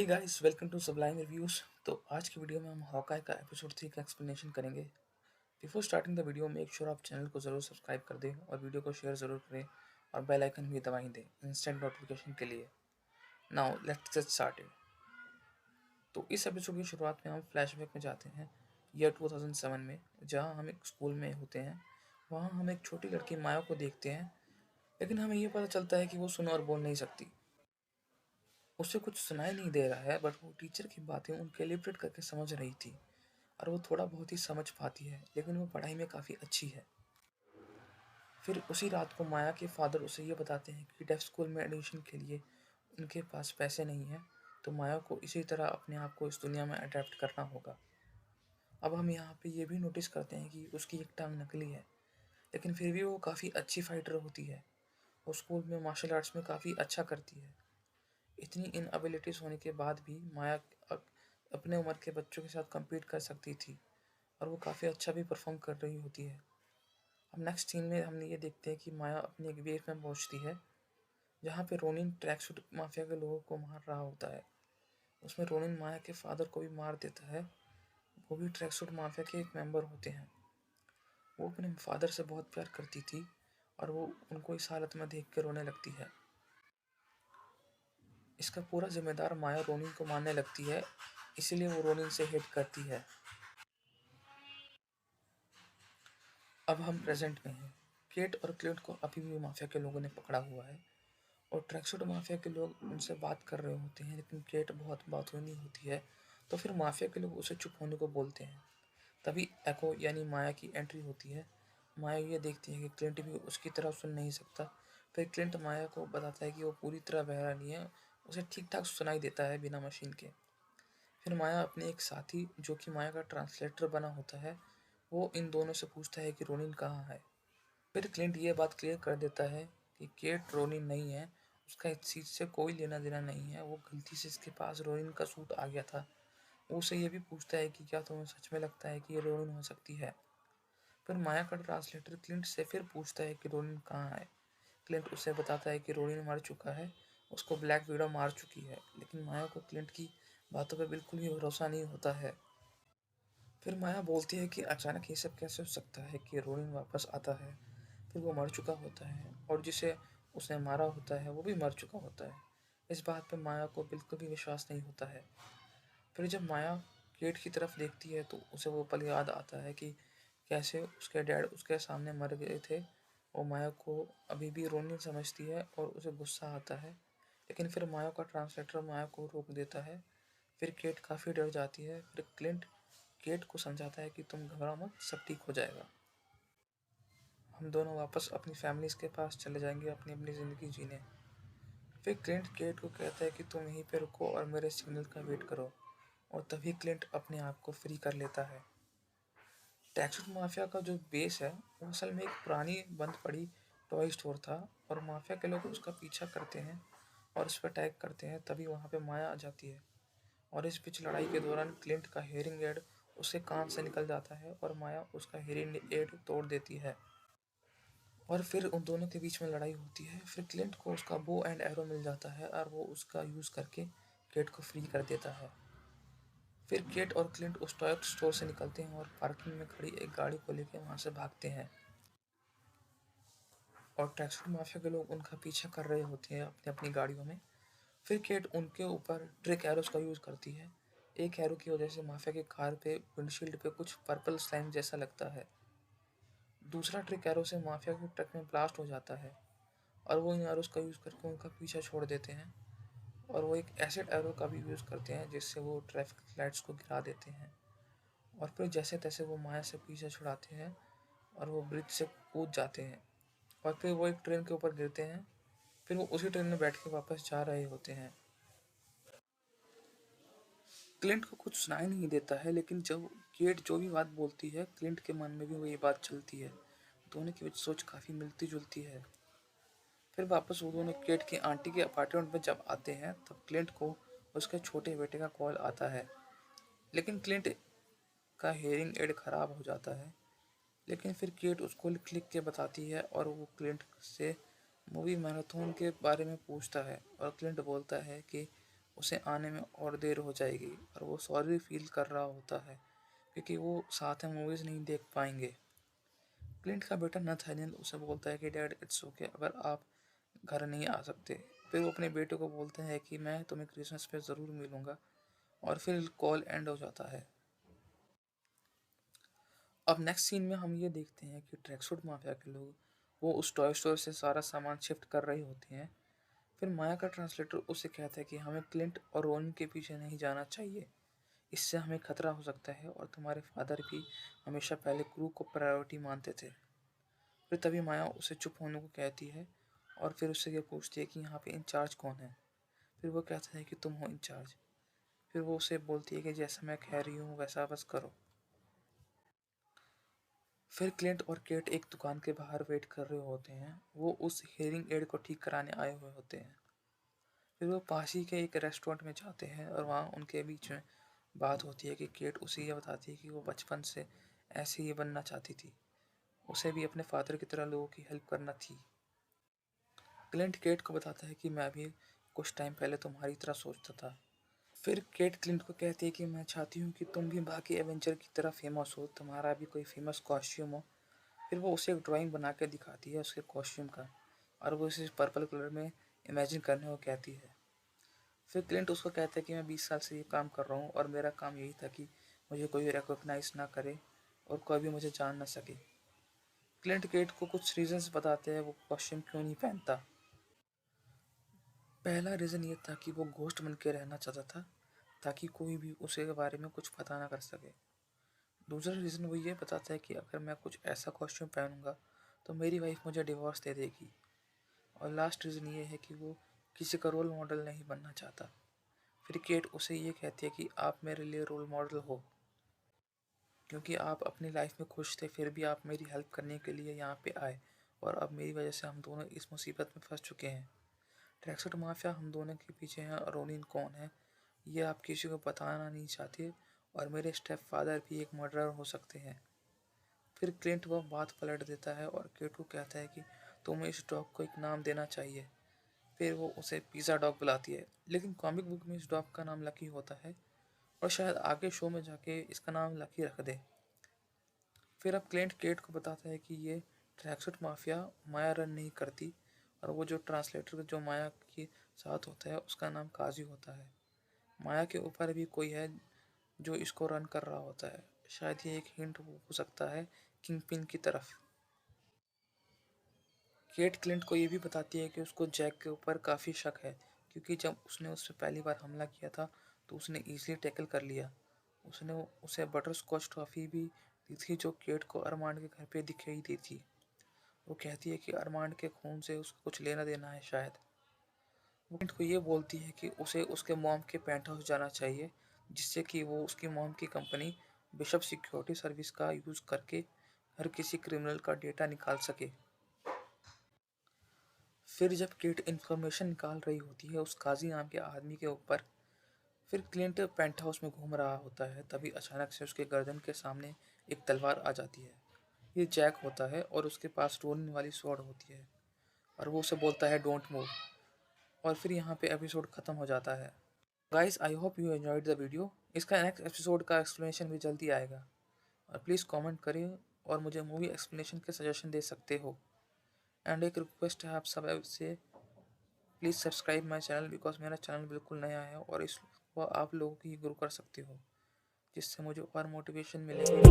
Guys, welcome to subline reviews. तो आज की वीडियो में हम हॉकाई का एपिसोड 3 का एक्सप्लेनेशन करेंगे। Before starting the video make sure आप चैनल को ज़रूर सब्सक्राइब कर दें और वीडियो को शेयर ज़रूर करें और बेल आइकन भी दबाई दें इंस्टेंट नोटिफिकेशन के लिए। Now let's get started. तो इस एपिसोड की शुरुआत में हम फ्लैशबैक में जाते हैं ईयर 2007 में, जहाँ हम एक स्कूल में होते हैं। वहाँ हम एक छोटी लड़की माया को देखते हैं, लेकिन हमें ये पता चलता है कि वो सुन और बोल नहीं सकती। उसे कुछ सुनाई नहीं दे रहा है, बट वो टीचर की बातें उन कैलिब्रेट करके समझ रही थी और वो थोड़ा बहुत ही समझ पाती है, लेकिन वो पढ़ाई में काफ़ी अच्छी है। फिर उसी रात को माया के फादर उसे ये बताते हैं कि डेफ स्कूल में एडमिशन के लिए उनके पास पैसे नहीं हैं, तो माया को इसी तरह अपने आप को इस दुनिया में अडेप्ट करना होगा। अब हम यहाँ पे ये भी नोटिस करते हैं कि उसकी एक टांग नकली है, लेकिन फिर भी वो काफ़ी अच्छी फाइटर होती है। वो स्कूल में मार्शल आर्ट्स में काफ़ी अच्छा करती है। इतनी इनएबिलिटीज़ होने के बाद भी माया अपने उम्र के बच्चों के साथ compete कर सकती थी और वो काफ़ी अच्छा भी परफॉर्म कर रही होती है। अब नेक्स्ट सीन में हम ये देखते हैं कि माया अपनी एक वेव में पहुंचती है, जहाँ पे रोनिन ट्रैक सूट माफिया के लोगों को मार रहा होता है। उसमें रोनिन माया के फादर को भी मार देता है। वो भी ट्रैक सूट माफिया के एक मेंबर होते हैं। वो अपने फादर से बहुत प्यार करती थी और वो उनको इस हालत में देख के रोने लगती है। इसका पूरा जिम्मेदार माया रोनिन को मारने लगती है, इसीलिए वो रोनिन से हेट करती है। अब हम प्रेजेंट में हैं। केट और क्लिंट को अभी भी माफिया के लोगों ने पकड़ा हुआ है और ट्रैकसूट माफिया के लोग उनसे बात कर रहे होते हैं, लेकिन केट बहुत बातूनी होती है, तो फिर माफिया के लोग उसे चुप होने को बोलते हैं। तभी एको यानी माया की एंट्री होती है। माया ये देखती है कि क्लिंट भी उसकी तरह सुन नहीं सकता। फिर क्लिंट माया को बताता है कि वो पूरी तरह बहरा नहीं है, उसे ठीक ठाक सुनाई देता है बिना मशीन के। फिर माया अपने एक साथी, जो कि माया का ट्रांसलेटर बना होता है, वो इन दोनों से पूछता है कि रोनिन कहाँ है। फिर क्लिंट ये बात क्लियर कर देता है कि केट रोनिन नहीं है, उसका इस चीज़ से कोई लेना देना नहीं है, वो गलती से इसके पास रोनिन का सूट आ गया था। वो उसे ये भी पूछता है कि क्या तुम्हें सच में लगता है कि ये रोनिन हो सकती है। फिर माया का ट्रांसलेटर क्लिंट से फिर पूछता है कि रोनिन कहाँ है। क्लिंट उसे बताता है कि रोनिन मर चुका है, उसको ब्लैक विडो मार चुकी है, लेकिन माया को क्लिंट की बातों पर बिल्कुल भी भरोसा नहीं होता है। फिर माया बोलती है कि अचानक ये सब कैसे हो सकता है कि रोनिन वापस आता है, फिर वो मर चुका होता है और जिसे उसने मारा होता है वो भी मर चुका होता है। इस बात पर माया को बिल्कुल भी विश्वास नहीं होता है। फिर जब माया केट की तरफ देखती है तो उसे वो पल याद आता है कि कैसे उसके डैड उसके सामने मर गए थे। वो माया को अभी भी रोनिन समझती है और उसे गुस्सा आता है, लेकिन फिर माया का ट्रांसलेटर माया को रोक देता है। फिर केट काफ़ी डर जाती है। फिर क्लिंट केट को समझाता है कि तुम घबराओ मत, सब ठीक हो जाएगा। हम दोनों वापस अपनी फैमिलीज के पास चले जाएंगे अपनी अपनी ज़िंदगी जीने। फिर क्लिंट केट को कहता है कि तुम यहीं पे रुको और मेरे सिग्नल का वेट करो, और तभी क्लिंट अपने आप को फ्री कर लेता है। टैक्सुट माफिया का जो बेस है वो असल में एक पुरानी बंद पड़ी टॉय स्टोर था, और माफिया के लोग उसका पीछा करते हैं और उस पर अटैक करते हैं। तभी वहाँ पे माया आ जाती है और इस बीच लड़ाई के दौरान क्लिंट का हेयरिंग एड उसके कान से निकल जाता है और माया उसका हेयरिंग एड तोड़ देती है और फिर उन दोनों के बीच में लड़ाई होती है। फिर क्लिंट को उसका बो एंड एरो मिल जाता है और वो उसका यूज़ करके केट को फ्री कर देता है। फिर केट और क्लिंट उस टॉय स्टोर से निकलते हैं और पार्किंग में खड़ी एक गाड़ी को लेकर वहाँ से भागते हैं, और टैक्सी माफिया के लोग उनका पीछा कर रहे होते हैं अपनी अपनी गाड़ियों में। फिर केट उनके ऊपर ट्रिक एरोस का यूज़ करती है। एक एरो की वजह से माफिया की कार पे विंडशील्ड पे कुछ पर्पल स्लाइम जैसा लगता है। दूसरा ट्रिक एरो से माफिया के ट्रक में ब्लास्ट हो जाता है और वो इन एरोस का यूज़ करके उनका पीछा छोड़ देते हैं। और वो एक एसिड एरो का भी यूज़ करते हैं, जिससे वो ट्रैफिक लाइट्स को गिरा देते हैं। और फिर जैसे तैसे वो माया से पीछा छुड़ाते हैं और वो ब्रिज से कूद जाते हैं, और फिर वो एक ट्रेन के ऊपर गिरते हैं। फिर वो उसी ट्रेन में बैठ के वापस जा रहे होते हैं। क्लिंट को कुछ सुनाई नहीं देता है, लेकिन जब केट जो भी बात बोलती है क्लिंट के मन में भी वही बात चलती है। दोनों की सोच काफ़ी मिलती जुलती है। फिर वापस वो दोनों केट की आंटी के अपार्टमेंट में जब आते हैं तब क्लिंट को उसके छोटे बेटे का कॉल आता है, लेकिन क्लिंट का हेयरिंग एड खराब हो जाता है। लेकिन फिर केट उसको लिख लिख के बताती है और वो क्लिंट से मूवी मैराथन के बारे में पूछता है, और क्लिंट बोलता है कि उसे आने में और देर हो जाएगी और वो सॉरी फील कर रहा होता है क्योंकि वो साथ में मूवीज़ नहीं देख पाएंगे। क्लिंट का बेटा नथानियल उसे बोलता है कि डैड इट्स ओके अगर आप घर नहीं आ सकते। फिर वो अपने बेटे को बोलते हैं कि मैं तुम्हें क्रिसमस पे ज़रूर मिलूंगा और फिर कॉल एंड हो जाता है। अब नेक्स्ट सीन में हम ये देखते हैं कि ट्रैकसूट माफिया के लोग वो उस टॉय स्टोर से सारा सामान शिफ्ट कर रहे होते हैं। फिर माया का ट्रांसलेटर उसे कहता है कि हमें क्लिंट और रोन के पीछे नहीं जाना चाहिए, इससे हमें खतरा हो सकता है और तुम्हारे फादर भी हमेशा पहले क्रू को प्रायोरिटी मानते थे। फिर तभी माया उसे चुप होने को कहती है और फिर उससे ये पूछती है कि यहाँ पे इंचार्ज कौन है। फिर वो कहता है कि तुम हो इंचार्ज। फिर वो उसे बोलती है कि जैसा मैं कह रही हूँ वैसा बस करो। फिर क्लिंट और केट एक दुकान के बाहर वेट कर रहे होते हैं। वो उस हियरिंग एड को ठीक कराने आए हुए होते हैं। फिर वो पास ही के एक रेस्टोरेंट में जाते हैं और वहाँ उनके बीच में बात होती है कि केट उसे यह बताती है कि वो बचपन से ऐसे ही बनना चाहती थी। उसे भी अपने फादर की तरह लोगों की हेल्प करना थी। क्लिंट केट को बताता है कि मैं भी कुछ टाइम पहले तुम्हारी तरह सोचता था। फिर केट क्लिंट को कहती है कि मैं चाहती हूँ कि तुम भी बाकी एवेंजर की तरह फेमस हो, तुम्हारा भी कोई फेमस कॉस्ट्यूम हो। फिर वो उसे एक ड्राइंग बना के दिखाती है उसके कॉस्ट्यूम का और वो इसे पर्पल कलर में इमेजिन करने को कहती है। फिर क्लिंट उसको कहता है कि मैं 20 साल से ये काम कर रहा हूँ और मेरा काम यही था कि मुझे कोई रिकॉग्नाइज ना करे और कोई भी मुझे जान ना सके। क्लिंट केट को कुछ रीजंस बताते हैं वो कॉस्ट्यूम क्यों नहीं पहनता। पहला रीज़न ये था कि वो घोस्ट बन के रहना चाहता था ताकि कोई भी उसके बारे में कुछ पता ना कर सके। दूसरा रीज़न वो ये बताता है कि अगर मैं कुछ ऐसा कॉस्ट्यूम पहनूंगा तो मेरी वाइफ मुझे डिवोर्स दे देगी। और लास्ट रीज़न ये है कि वो किसी का रोल मॉडल नहीं बनना चाहता। फिर केट उसे ये कहती है कि आप मेरे लिए रोल मॉडल हो क्योंकि आप अपनी लाइफ में खुश थे फिर भी आप मेरी हेल्प करने के लिए यहाँ पे आए और अब मेरी वजह से हम दोनों इस मुसीबत में फंस चुके हैं। ट्रैकसूट माफिया हम दोनों के पीछे हैं और रोनिन कौन है ये आप किसी को बताना नहीं चाहते और मेरे स्टेप फादर भी एक मर्डरर हो सकते हैं। फिर क्लिंट वह बात पलट देता है और केट को कहता है कि तुम्हें इस डॉग को एक नाम देना चाहिए। फिर वो उसे पिज़्ज़ा डॉग बुलाती है लेकिन कॉमिक बुक में इस डॉग का नाम लकी होता है और शायद आगे शो में जाके इसका नाम लकी रख दे। फिर अब क्लिंट केट को बताता है कि ये ट्रैकसूट माफिया माया रन नहीं करती और वो जो ट्रांसलेटर जो माया के साथ होता है उसका नाम काजी होता है। माया के ऊपर भी कोई है जो इसको रन कर रहा होता है। शायद ये एक हिंट हो सकता है किंग पिन की तरफ। केट क्लिंट को ये भी बताती है कि उसको जैक के ऊपर काफ़ी शक है क्योंकि जब उसने उस पर पहली बार हमला किया था तो उसने ईजिली टैकल कर लिया। उसने उसे बटर स्कॉच टॉफ़ी भी दी थी जो केट को अरमांड के घर पे दिखाई दी थी। वो कहती है कि अरमांड के खून से उसको कुछ लेना देना है शायद। वो क्लिंट को ये बोलती है कि उसे उसके मॉम के पेंट हाउस जाना चाहिए जिससे कि वो उसकी मॉम की कंपनी बिशप सिक्योरिटी सर्विस का यूज़ करके हर किसी क्रिमिनल का डेटा निकाल सके। फिर जब केट इन्फॉर्मेशन निकाल रही होती है उस काजी नाम के आदमी के ऊपर, फिर क्लिंट पेंट हाउस में घूम रहा होता है तभी अचानक से उसके गर्दन के सामने एक तलवार आ जाती है। ये जैक होता है और उसके पास रोनिन वाली स्वॉर्ड होती है और वो उसे बोलता है डोंट मूव। और फिर यहाँ पे एपिसोड ख़त्म हो जाता है। Guys I hope you enjoyed the video. इसका नेक्स्ट एपिसोड का एक्सप्लेनेशन भी जल्दी आएगा और प्लीज़ कमेंट करिए और मुझे मूवी एक्सप्लेनेशन के सजेशन दे सकते हो। एंड एक रिक्वेस्ट है आप सब से, please subscribe my channel because मेरा चैनल बिल्कुल नया है और इसको आप लोगों की ग्रो कर सकते हो जिससे मुझे और मोटिवेशन मिलेगी।